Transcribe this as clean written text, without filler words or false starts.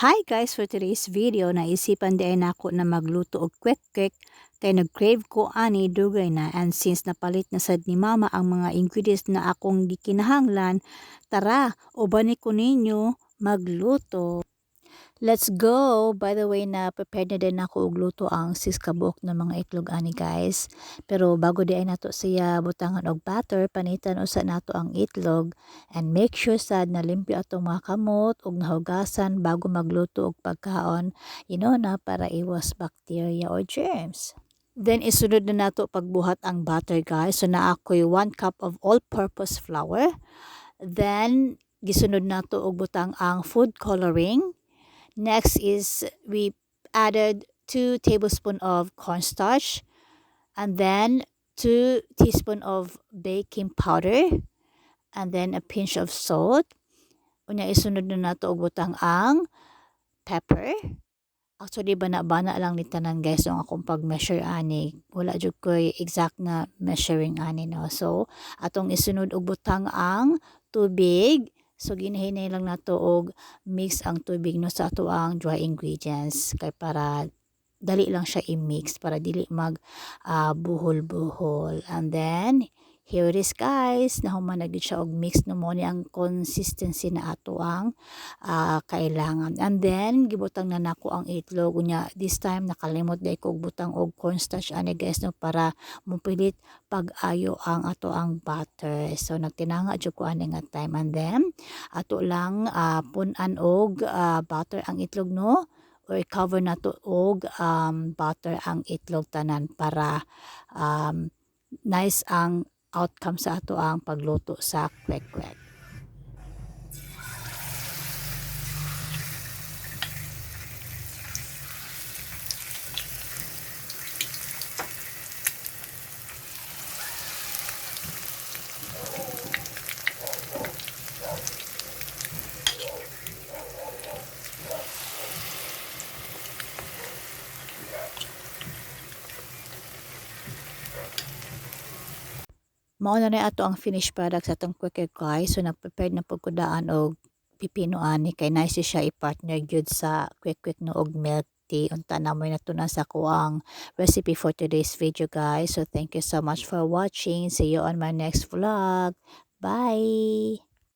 Hi guys! For today's video, naisipan din ako na magluto og kwek-kwek kay nag-crave ko ani dugay na, and since napalit na sad ni mama ang mga ingredients na akong gikinahanglan, tara uban ko ninyo magluto. Let's go! By the way, na prepared na din ako og luto ang siskabok ng mga itlog ani guys. Pero bago di ay nato siya butangan og butter, panitan usa nato ang itlog, and make sure sad na limpyo atong mga kamot og nahugasan bago magluto og pagkaon, na para iwas bacteria or germs. Then isunod na nato pagbuhat ang butter guys. So na ako'y 1 cup of all-purpose flour. Then gisunod nato og butang ang food coloring. Next is we added 2 tablespoons of cornstarch, and then 2 teaspoons of baking powder, and then a pinch of salt. Unya isunod na nato og butang ang pepper. Actually bana-bana lang ni tanan guys ang akong pag-measure ani. Wala jud ko'y exact na measuring ani no. So atong isunod og butang ang tubig. So ginahinay lang nato og mix ang tubig no sa ato ang dry ingredients kay para dali lang siya i-mix para dili mag buhol-buhol. And then here it is guys, nahuman na gid siya og mix no mo ni ang consistency na ato ang kailangan. And then gibutang na nako ang itlog unya. This time nakalimot day ko og butang og cornstarch ani guys no para mupilit pag-ayo ang ato ang butter. So nagtinanga jud ko ani nga time, and then ato lang pun-an og butter ang itlog no, or cover nato og butter ang itlog tanan para nice ang outcome sa ato ang pagluto sa kwek-kwek. Mao na ato ang finished product sa atong kwek-kwek guys. So nag-prepared na pud ko daan og pipino ani kay nice siya i-partner gyud sa kwek-kwek no og milk tea. Unta na mo natunan sa ko ang recipe for today's video guys. So thank you so much for watching. See you on my next vlog. Bye!